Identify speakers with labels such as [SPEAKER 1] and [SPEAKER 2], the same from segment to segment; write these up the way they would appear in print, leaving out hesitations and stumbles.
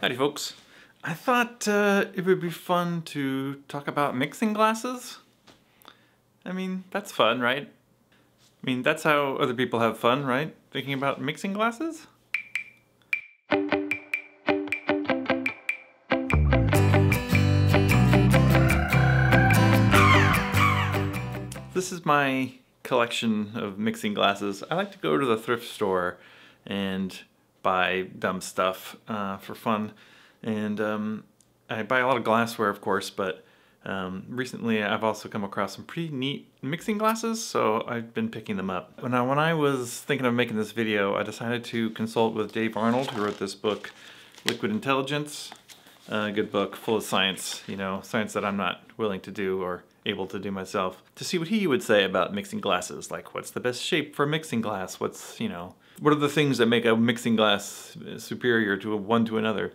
[SPEAKER 1] Howdy folks. I thought it would be fun to talk about mixing glasses. I mean, that's fun, right? I mean, that's how other people have fun, right? Thinking about mixing glasses? This is my collection of mixing glasses. I like to go to the thrift store and buy dumb stuff for fun. And I buy a lot of glassware, of course, but recently I've also come across some pretty neat mixing glasses, so I've been picking them up. When I was thinking of making this video, I decided to consult with Dave Arnold, who wrote this book, Liquid Intelligence. A good book full of science, you know, science that I'm not willing to do or able to do myself, to see what he would say about mixing glasses. Like, what's the best shape for a mixing glass? What's, you know, what are the things that make a mixing glass superior to one to another?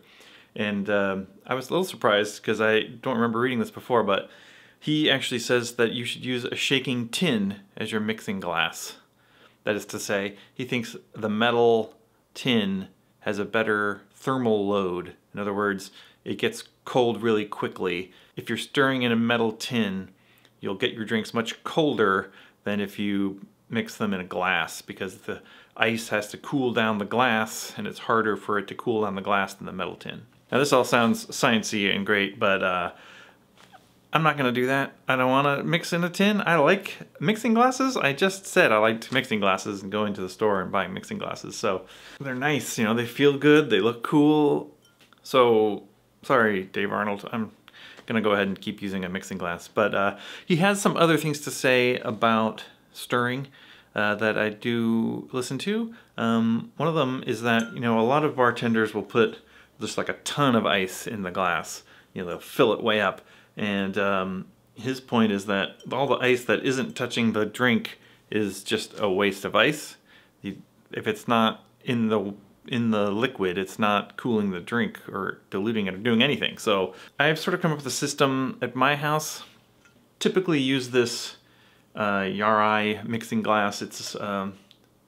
[SPEAKER 1] And I was a little surprised because I don't remember reading this before, but he actually says that you should use a shaking tin as your mixing glass. That is to say, he thinks the metal tin has a better thermal load. In other words, it gets cold really quickly. If you're stirring in a metal tin, you'll get your drinks much colder than if you mix them in a glass, because the ice has to cool down the glass, and it's harder for it to cool down the glass than the metal tin. Now this all sounds sciencey and great, but I'm not gonna do that. I don't wanna mix in a tin. I like mixing glasses. I just said I liked mixing glasses and going to the store and buying mixing glasses. So they're nice, you know, they feel good, they look cool. So, sorry, Dave Arnold, I'm gonna go ahead and keep using a mixing glass. But he has some other things to say about stirring that I do listen to. One of them is that, you know, a lot of bartenders will put just like a ton of ice in the glass. You know, they'll fill it way up. And his point is that all the ice that isn't touching the drink is just a waste of ice. If it's not in the liquid, it's not cooling the drink or diluting it or doing anything. So I've sort of come up with a system at my house. Typically use this Yari mixing glass. It's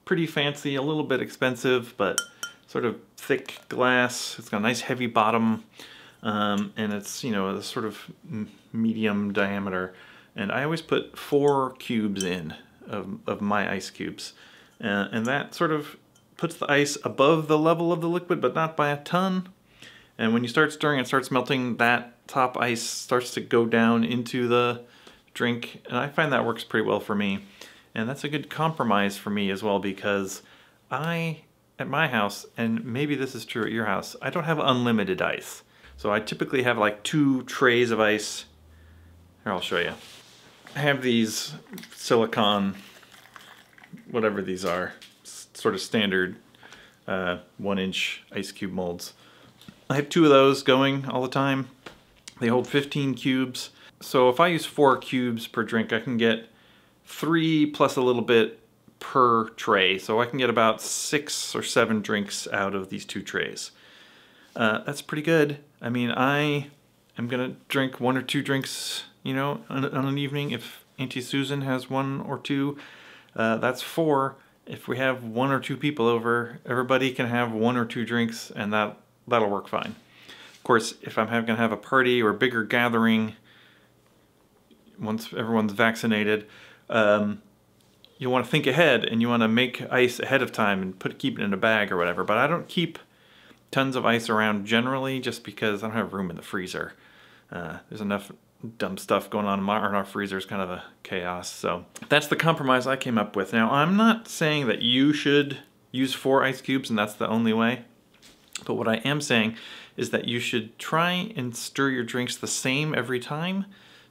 [SPEAKER 1] pretty fancy, a little bit expensive, but sort of thick glass. It's got a nice heavy bottom, and it's, you know, a sort of medium diameter. And I always put 4 cubes in of my ice cubes, and that sort of puts the ice above the level of the liquid, but not by a ton. And when you start stirring, it starts melting. That top ice starts to go down into the drink, and I find that works pretty well for me. And that's a good compromise for me as well, because at my house, and maybe this is true at your house, I don't have unlimited ice. So I typically have like 2 trays of ice. Here, I'll show you. I have these silicone, whatever these are, sort of standard 1-inch ice cube molds. I have 2 of those going all the time. They hold 15 cubes. So if I use 4 cubes per drink, I can get 3 plus a little bit per tray. So I can get about 6 or 7 drinks out of these 2 trays. That's pretty good. I mean, I am gonna drink 1 or 2 drinks, you know, on an evening. If Auntie Susan has 1 or 2, that's 4. If we have 1 or 2 people over, everybody can have 1 or 2 drinks, and that'll work fine. Of course, if I'm gonna have a party or a bigger gathering, once everyone's vaccinated, you want to think ahead, and you want to make ice ahead of time and keep it in a bag or whatever. But I don't keep tons of ice around generally, just because I don't have room in the freezer. There's enough dumb stuff going on in our freezer. Is kind of a chaos. So that's the compromise I came up with. Now, I'm not saying that you should use 4 ice cubes and that's the only way. But what I am saying is that you should try and stir your drinks the same every time.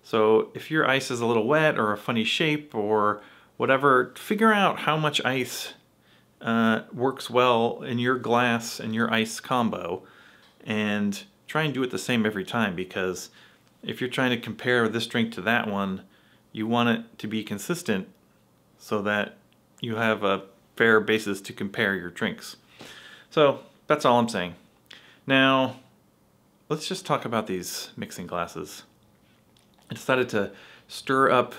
[SPEAKER 1] So if your ice is a little wet or a funny shape or whatever, figure out how much ice works well in your glass and your ice combo, and try and do it the same every time, because if you're trying to compare this drink to that one, you want it to be consistent so that you have a fair basis to compare your drinks. So that's all I'm saying. Now, let's just talk about these mixing glasses. I decided to stir up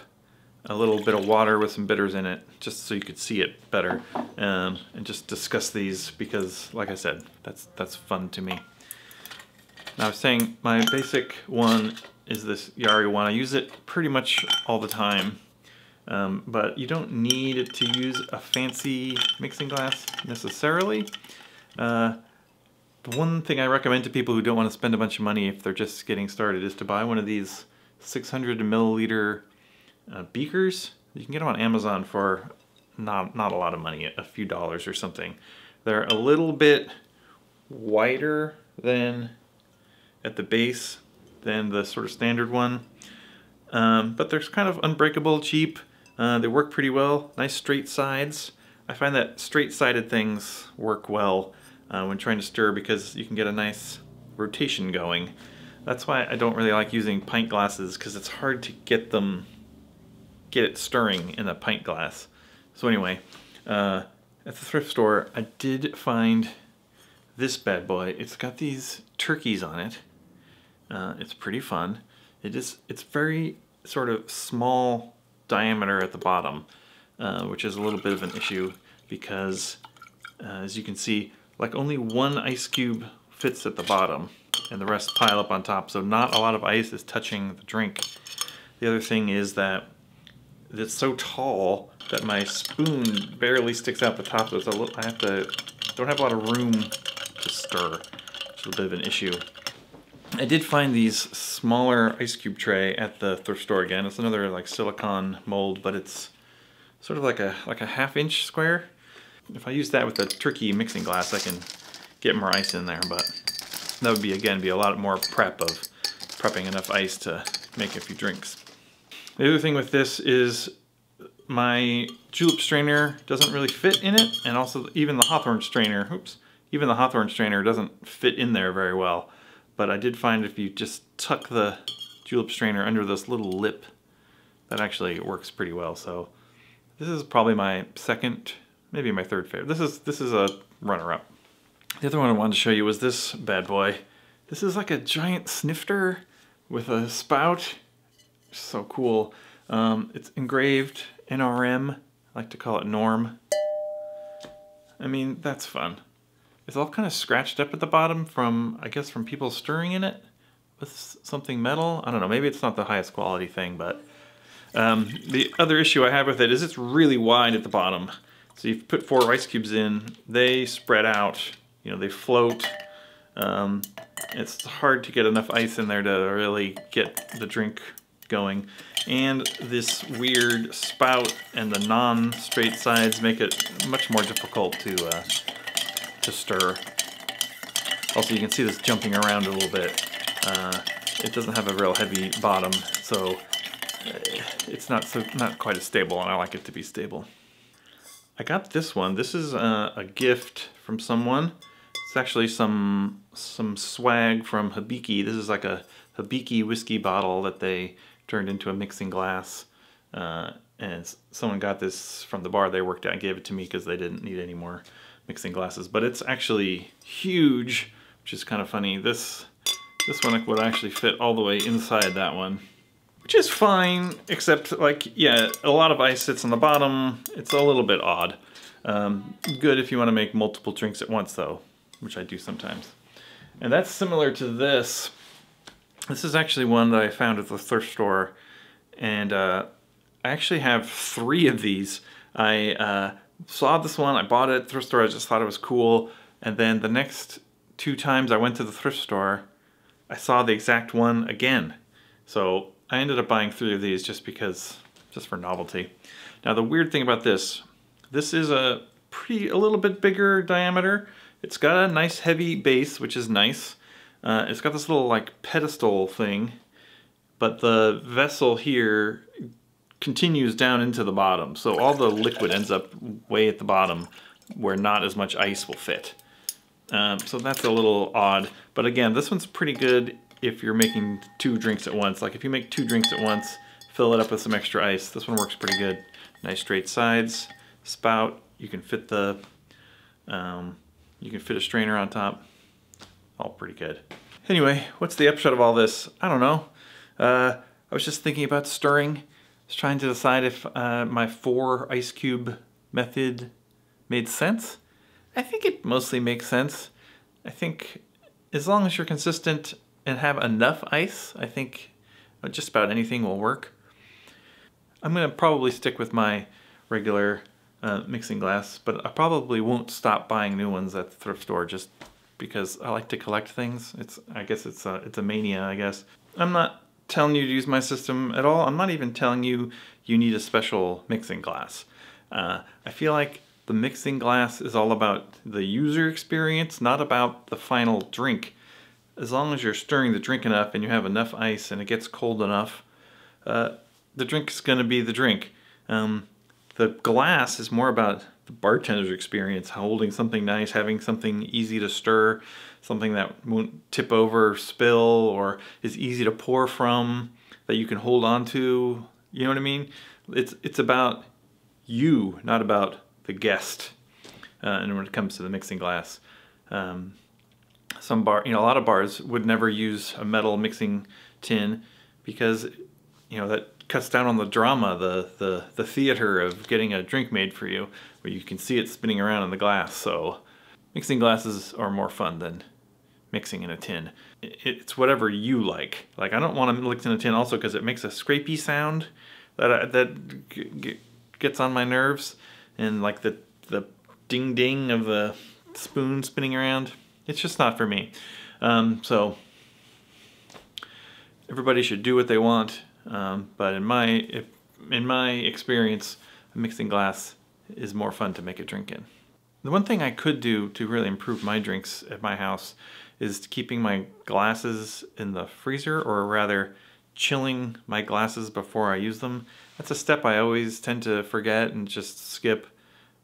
[SPEAKER 1] a little bit of water with some bitters in it, just so you could see it better, and just discuss these, because like I said, that's fun to me. Now I was saying my basic one is this Yari one. I use it pretty much all the time, but you don't need to use a fancy mixing glass necessarily. The one thing I recommend to people who don't want to spend a bunch of money if they're just getting started is to buy one of these 600 milliliter beakers. You can get them on Amazon for not a lot of money, a few dollars or something. They're a little bit wider than at the base than the sort of standard one, but they're kind of unbreakable, cheap. They work pretty well, nice straight sides. I find that straight-sided things work well when trying to stir because you can get a nice rotation going. That's why I don't really like using pint glasses, because it's hard to get it stirring in a pint glass. So anyway, at the thrift store I did find this bad boy. It's got these turkeys on it. It's pretty fun. It's very sort of small diameter at the bottom, which is a little bit of an issue because as you can see, like only one ice cube fits at the bottom and the rest pile up on top, so not a lot of ice is touching the drink. The other thing is that it's so tall that my spoon barely sticks out the top, so don't have a lot of room to stir, which is a bit of an issue. I did find these smaller ice cube tray at the thrift store again. It's another like silicone mold, but it's sort of like a half-inch square. If I use that with a turkey mixing glass, I can get more ice in there, but that would be a lot more prepping enough ice to make a few drinks. The other thing with this is my julep strainer doesn't really fit in it, and also even the hawthorn strainer, doesn't fit in there very well. But I did find if you just tuck the julep strainer under this little lip, that actually works pretty well. So this is probably my second, maybe my third favorite. This is a runner-up. The other one I wanted to show you was this bad boy. This is like a giant snifter with a spout. So cool. It's engraved NRM. I like to call it Norm. I mean, that's fun. It's all kind of scratched up at the bottom from, I guess, from people stirring in it with something metal. I don't know, maybe it's not the highest quality thing, but the other issue I have with it is it's really wide at the bottom. So you put 4 ice cubes in, they spread out, they float. It's hard to get enough ice in there to really get the drink going. And this weird spout and the non-straight sides make it much more difficult to stir. Also, you can see this jumping around a little bit. It doesn't have a real heavy bottom, so it's not quite as stable, and I like it to be stable. I got this one. This is a gift from someone. It's actually some swag from Hibiki. This is like a Hibiki whiskey bottle that they turned into a mixing glass, and someone got this from the bar they worked at and gave it to me because they didn't need any more mixing glasses. But it's actually huge, which is kind of funny. This one would actually fit all the way inside that one, which is fine, except a lot of ice sits on the bottom. It's a little bit odd. Good if you want to make multiple drinks at once though, which I do sometimes. And that's similar to this. This is actually one that I found at the thrift store, and I actually have 3 of these. I saw this one, I bought it at the thrift store, I just thought it was cool, and then the next 2 times I went to the thrift store, I saw the exact one again. So I ended up buying 3 of these just for novelty. Now the weird thing about this is a little bit bigger diameter. It's got a nice heavy base, which is nice. It's got this little pedestal thing, but the vessel here continues down into the bottom, so all the liquid ends up way at the bottom where not as much ice will fit. So that's a little odd, but again, this one's pretty good if you're making 2 drinks at once. Like if you make 2 drinks at once, fill it up with some extra ice. This one works pretty good. Nice straight sides, spout. You can fit a strainer on top. All pretty good. Anyway, what's the upshot of all this? I don't know. I was just thinking about stirring. I was trying to decide if my 4 ice cube method made sense. I think it mostly makes sense. I think as long as you're consistent and have enough ice, I think just about anything will work. I'm going to probably stick with my regular mixing glass, but I probably won't stop buying new ones at the thrift store just because I like to collect things. I guess it's a mania, I guess. I'm not telling you to use my system at all. I'm not even telling you you need a special mixing glass. I feel like the mixing glass is all about the user experience, not about the final drink. As long as you're stirring the drink enough and you have enough ice and it gets cold enough, the drink is going to be the drink. The glass is more about the bartender's experience, holding something nice, having something easy to stir, something that won't tip over or spill or is easy to pour from, that you can hold on to. You know what I mean? It's about you, not about the guest. And when it comes to the mixing glass, a lot of bars would never use a metal mixing tin because, that cuts down on the drama, the theater of getting a drink made for you, where you can see it spinning around in the glass. So mixing glasses are more fun than mixing in a tin. It's whatever you like. Like, I don't want to mix in a tin also because it makes a scrapey sound that gets on my nerves, and like the ding ding of the spoon spinning around. It's just not for me. So everybody should do what they want. But in my experience, a mixing glass is more fun to make a drink in. The one thing I could do to really improve my drinks at my house is keeping my glasses in the freezer, or rather chilling my glasses before I use them. That's a step I always tend to forget and just skip,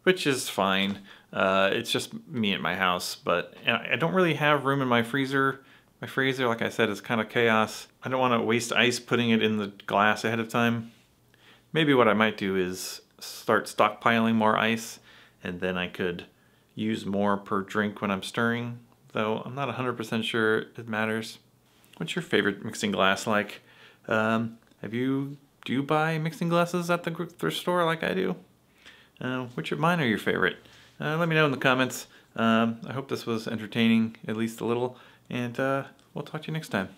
[SPEAKER 1] which is fine. It's just me at my house, but I don't really have room in my freezer. My freezer, like I said, is kind of chaos. I don't want to waste ice putting it in the glass ahead of time. Maybe what I might do is start stockpiling more ice, and then I could use more per drink when I'm stirring, though I'm not 100% sure it matters. What's your favorite mixing glass like? Do you buy mixing glasses at the thrift store like I do? Which of mine are your favorite? Let me know in the comments. I hope this was entertaining, at least a little, and we'll talk to you next time.